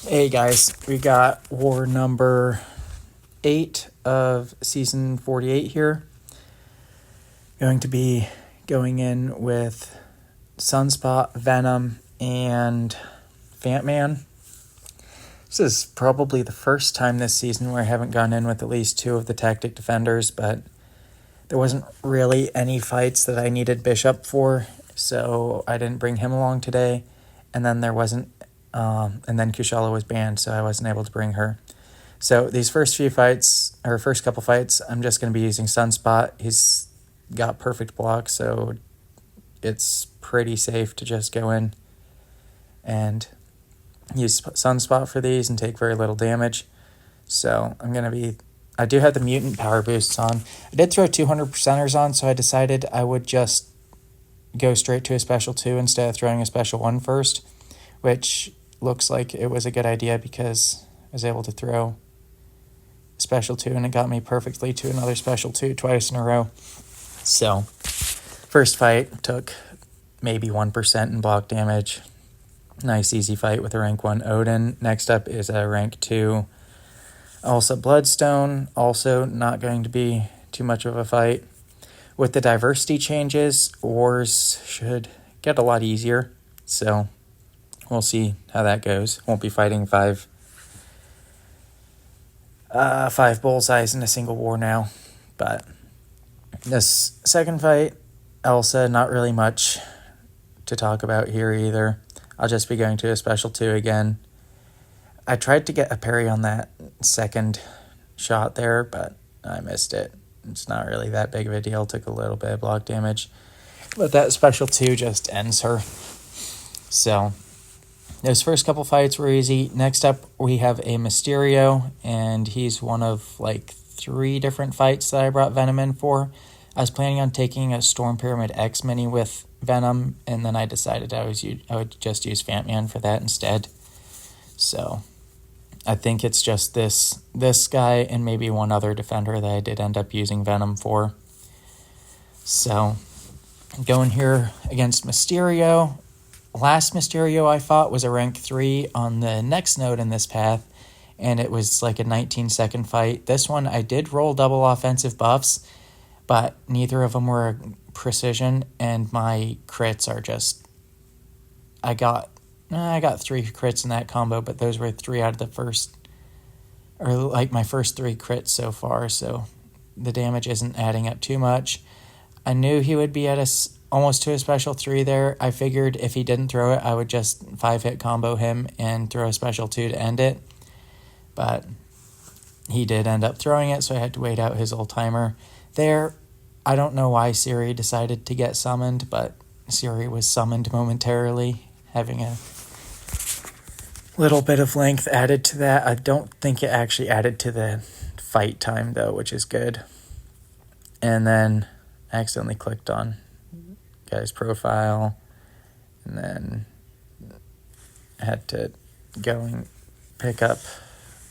Hey guys, we got war number 8 of season 48 here. Going to be going in with Sunspot, Venom, and Fantman. This is probably the first time this season where I haven't gone in with at least 2 of the tactic defenders, but there wasn't really any fights that I needed Bishop for, so I didn't bring him along today. And then there wasn't and then Kushala was banned, so I wasn't able to bring her. So these first couple fights, I'm just going to be using Sunspot. He's got perfect block, so it's pretty safe to just go in and use Sunspot for these and take very little damage. So I do have the mutant power boosts on. I did throw 200%ers on, so I decided I would just go straight to a special 2 instead of throwing a special 1 first, which looks like it was a good idea because I was able to throw a special 2 and it got me perfectly to another special 2 twice in a row. So first fight took maybe 1% in block damage. Nice easy fight with a rank 1 Odin. Next up is a rank 2 Elsa Bloodstone. Also not going to be too much of a fight. With the diversity changes, wars should get a lot easier. So we'll see how that goes. Won't be fighting five bullseyes in a single war now. But this second fight, Elsa, not really much to talk about here either. I'll just be going to a special 2 again. I tried to get a parry on that second shot there, but I missed it. It's not really that big of a deal. Took a little bit of block damage. But that special 2 just ends her. So those first couple fights were easy. Next up, we have a Mysterio, and he's one of like 3 different fights that I brought Venom in for. I was planning on taking a Storm Pyramid X mini with Venom, and then I decided I would just use Fantman for that instead. So I think it's just this guy and maybe one other defender that I did end up using Venom for. So going here against Mysterio. Last Mysterio I fought was a rank 3 on the next node in this path, and it was like a 19-second fight. This one I did roll double offensive buffs, but neither of them were precision, and my crits are just... I got 3 crits in that combo, but those were 3 out of the first... or like my first 3 crits so far, so the damage isn't adding up too much. I knew he would be at almost to a special 3 there. I figured if he didn't throw it, I would just 5-hit combo him and throw a special 2 to end it. But he did end up throwing it, so I had to wait out his old timer there. I don't know why Siri decided to get summoned, but Siri was summoned momentarily, having a little bit of length added to that. I don't think it actually added to the fight time, though, which is good. And then I accidentally clicked on guy's profile, and then I had to go and pick up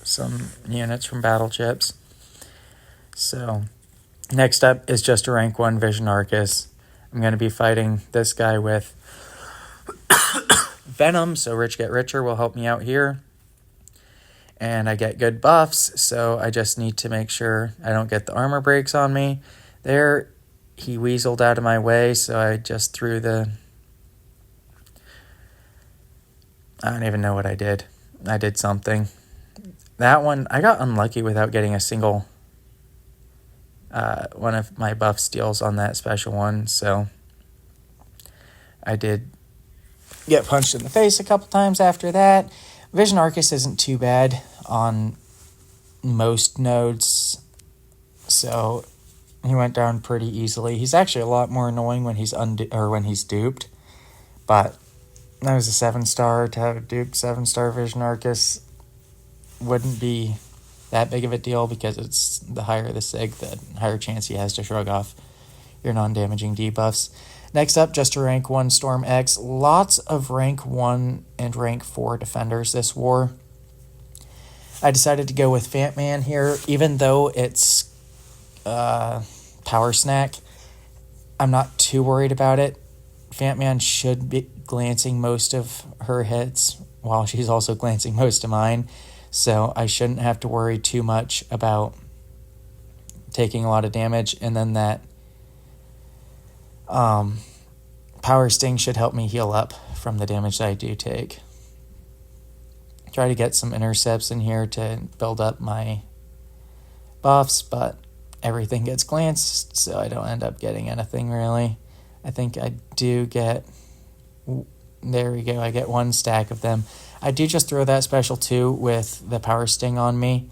some units from battle chips. So next up is just a rank 1 Vision Arcus. I'm going to be fighting this guy with Venom, so Rich Get Richer will help me out here. And I get good buffs, so I just need to make sure I don't get the armor breaks on me. There, he weaseled out of my way, so I just threw I don't even know what I did. I did something. That one, I got unlucky without getting a single one of my buff steals on that special one, so I did get punched in the face a couple times after that. Vision Arcus isn't too bad on most nodes, so he went down pretty easily. He's actually a lot more annoying when he's when he's duped, but that was a 7-star. To have a duped 7-star Vision Arcus wouldn't be that big of a deal, because it's the higher the sig, the higher chance he has to shrug off your non-damaging debuffs. Next up, just a rank 1 Storm X. Lots of rank 1 and rank 4 defenders this war. I decided to go with Fantman here, even though it's power snack. I'm not too worried about it. Fantman should be glancing most of her hits while she's also glancing most of mine. So I shouldn't have to worry too much about taking a lot of damage. And then that Power Sting should help me heal up from the damage that I do take. Try to get some intercepts in here to build up my buffs, but everything gets glanced, so I don't end up getting anything really. I think I do get... There we go, I get 1 stack of them. I do just throw that special 2 with the Power Sting on me.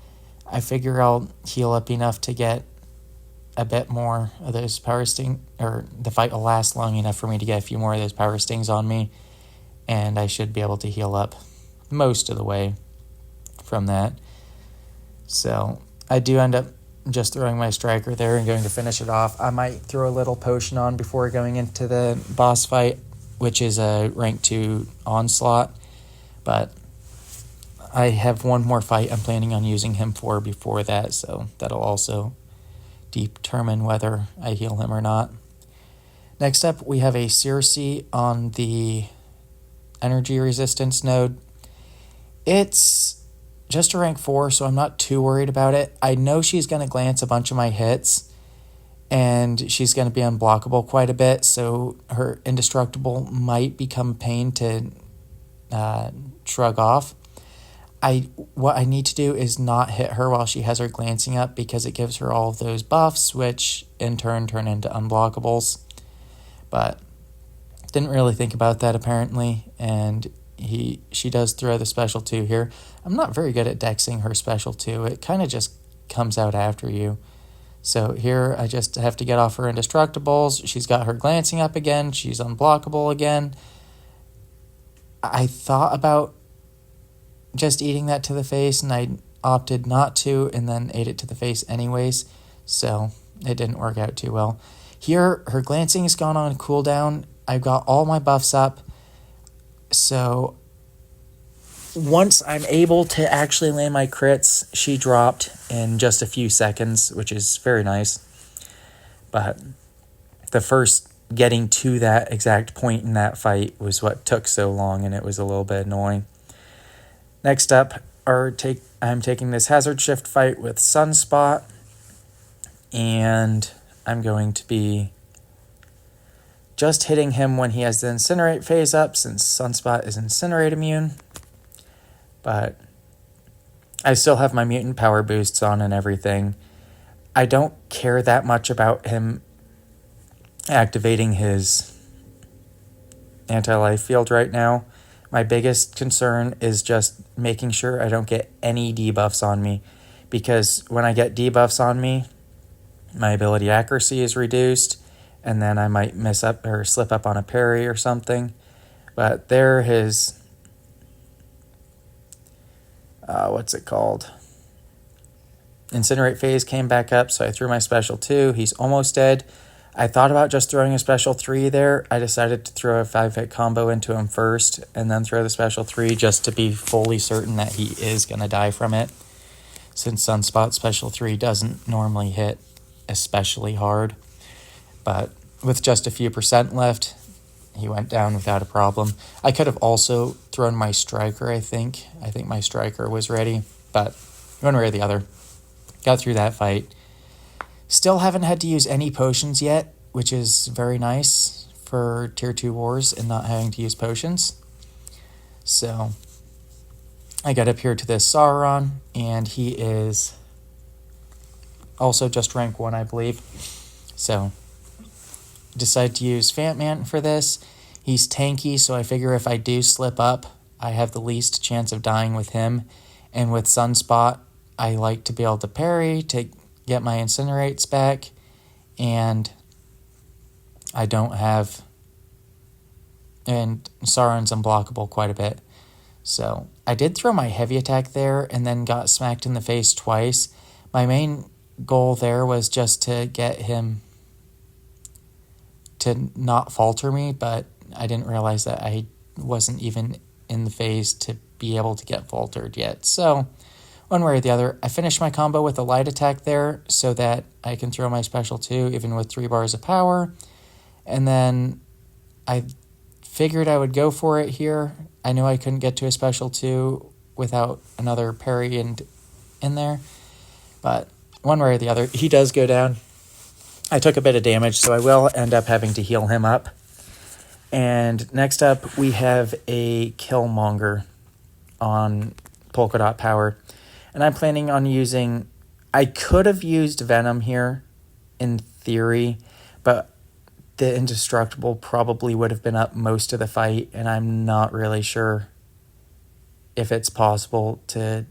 I figure I'll heal up enough to get a bit more of those Power Sting, or the fight will last long enough for me to get a few more of those Power Stings on me, and I should be able to heal up most of the way from that. So I do end up just throwing my striker there and going to finish it off. I might throw a little potion on before going into the boss fight, which is a rank 2 onslaught, but I have one more fight I'm planning on using him for before that, so that'll also determine whether I heal him or not. Next up, we have a Circe on the energy resistance node. It's just a rank 4, so I'm not too worried about it. I know she's going to glance a bunch of my hits, and she's going to be unblockable quite a bit, so her indestructible might become a pain to shrug off. What I need to do is not hit her while she has her glancing up, because it gives her all of those buffs, which in turn turn into unblockables. But didn't really think about that apparently, and she does throw the special 2 here. I'm not very good at dexing her special 2. It kind of just comes out after you. So here I just have to get off her indestructibles. She's got her glancing up again. She's unblockable again. I thought about just eating that to the face, and I opted not to, and then ate it to the face anyways. So it didn't work out too well. Here, her glancing has gone on cooldown. I've got all my buffs up. So once I'm able to actually land my crits, she dropped in just a few seconds, which is very nice. But the first getting to that exact point in that fight was what took so long, and it was a little bit annoying. Next up, I'm taking this Hazard Shift fight with Sunspot, and I'm going to be just hitting him when he has the Incinerate phase up, since Sunspot is Incinerate immune. But I still have my mutant power boosts on and everything. I don't care that much about him activating his anti-life field right now. My biggest concern is just making sure I don't get any debuffs on me, because when I get debuffs on me, my ability accuracy is reduced, and then I might miss up or slip up on a parry or something. But there his... what's it called? Incinerate phase came back up, so I threw my special 2. He's almost dead. I thought about just throwing a special 3 there. I decided to throw a 5-hit combo into him first, and then throw the special 3 just to be fully certain that he is going to die from it, since Sunspot special 3 doesn't normally hit especially hard. But with just a few percent left, he went down without a problem. I could have also thrown my striker, I think. I think my striker was ready, but one way or the other, got through that fight. Still haven't had to use any potions yet, which is very nice for Tier 2 wars and not having to use potions. So I got up here to this Sauron, and he is also just rank 1, I believe. So decided to use Fantman for this. He's tanky, so I figure if I do slip up, I have the least chance of dying with him. And with Sunspot, I like to be able to parry to get my Incinerates back, and I don't have... And Sauron's unblockable quite a bit. So I did throw my heavy attack there and then got smacked in the face twice. My main goal there was just to get him to not falter me, but I didn't realize that I wasn't even in the phase to be able to get faltered yet. So one way or the other, I finished my combo with a light attack there so that I can throw my special 2 even with 3 bars of power. And then I figured I would go for it here. I knew I couldn't get to a special 2 without another parry in there. But one way or the other, he does go down. I took a bit of damage, so I will end up having to heal him up. And next up, we have a Killmonger on Polka Dot Power. And I'm planning on using... I could have used Venom here, in theory, but the Indestructible probably would have been up most of the fight, and I'm not really sure if it's possible to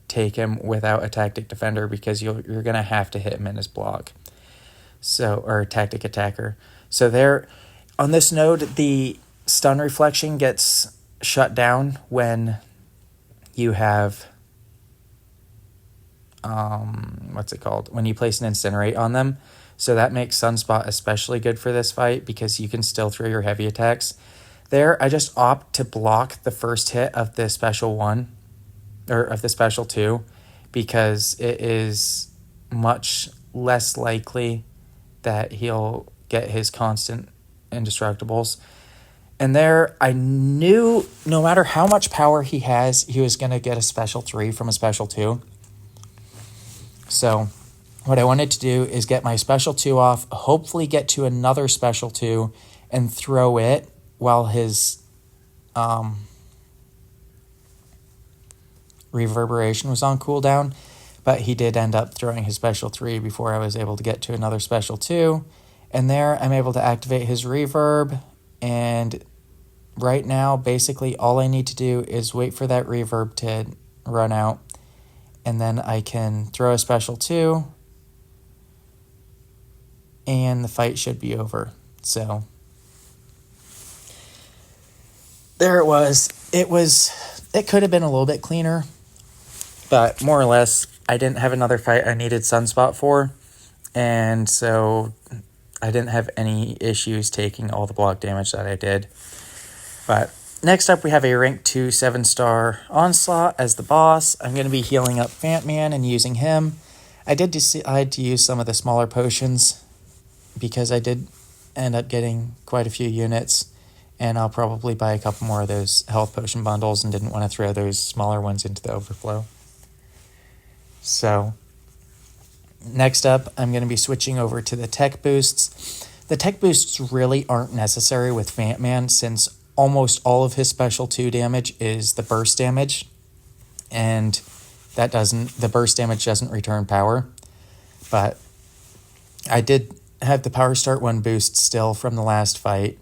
take him without a Tactic Defender, because you're going to have to hit him in his block. So, or Tactic Attacker. So there, on this node, the stun reflection gets shut down when you have, what's it called? When you place an Incinerate on them. So that makes Sunspot especially good for this fight, because you can still throw your heavy attacks. There, I just opt to block the first hit of the special 1, or of the special 2, because it is much less likely that he'll get his constant Indestructibles. And there, I knew no matter how much power he has, he was going to get a special 3 from a special 2. So what I wanted to do is get my special 2 off, hopefully get to another special 2, and throw it while his reverberation was on cooldown. But he did end up throwing his special 3 before I was able to get to another special 2. And there, I'm able to activate his reverb. And right now, basically, all I need to do is wait for that reverb to run out. And then I can throw a special 2. And the fight should be over. So there it was. It could have been a little bit cleaner, but more or less, I didn't have another fight I needed Sunspot for, and so I didn't have any issues taking all the block damage that I did. But next up, we have a rank 2 7-star Onslaught as the boss. I'm going to be healing up Fant-Man and using him. I did decide to use some of the smaller potions, because I did end up getting quite a few units, and I'll probably buy a couple more of those health potion bundles and didn't want to throw those smaller ones into the overflow. So next up, I'm going to be switching over to the tech boosts. The tech boosts really aren't necessary with Fant-Man, since almost all of his special 2 damage is the burst damage, and the burst damage doesn't return power. But I did have the Power Start 1 boost still from the last fight,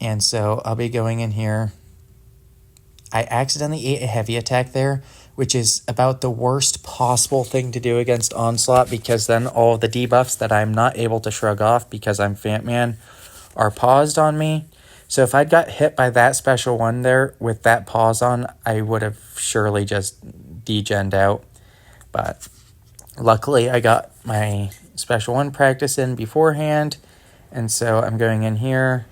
and so I'll be going in here. I accidentally ate a heavy attack there, which is about the worst possible thing to do against Onslaught, because then all of the debuffs that I'm not able to shrug off because I'm Fant-Man are paused on me. So if I'd got hit by that special 1 there with that pause on, I would have surely just degened out. But luckily, I got my special 1 practice in beforehand, and so I'm going in here.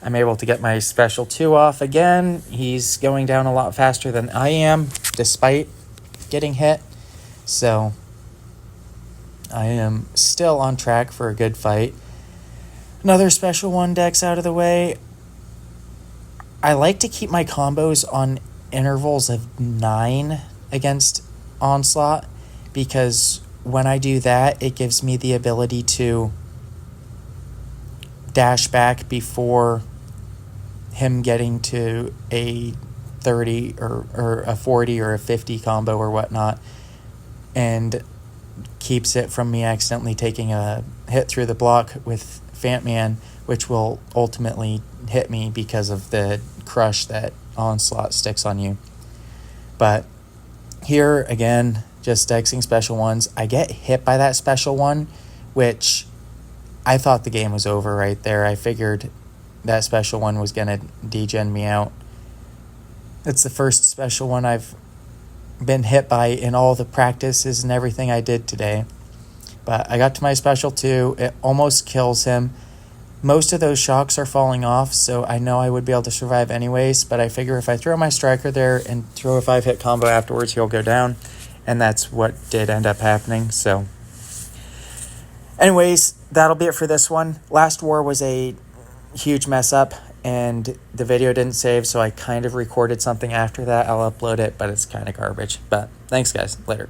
I'm able to get my special 2 off again. He's going down a lot faster than I am, despite getting hit. So I am still on track for a good fight. Another special 1 dex out of the way. I like to keep my combos on intervals of 9 against Onslaught, because when I do that, it gives me the ability to dash back before him getting to a 30 or a 40 or a 50 combo or whatnot, and keeps it from me accidentally taking a hit through the block with Fant-Man, which will ultimately hit me because of the crush that Onslaught sticks on you. But here, again, just dexing special 1s. I get hit by that special 1, which I thought the game was over right there. I figured that special 1 was going to degen me out. It's the first special 1 I've been hit by in all the practices and everything I did today. But I got to my special 2. It almost kills him. Most of those shocks are falling off, so I know I would be able to survive anyways, but I figure if I throw my striker there and throw a 5-hit combo afterwards, he'll go down, and that's what did end up happening. So anyways, that'll be it for this one. Last war was a huge mess up. and the video didn't save, so I kind of recorded something after that. I'll upload it, but it's kind of garbage. But thanks, guys. Later.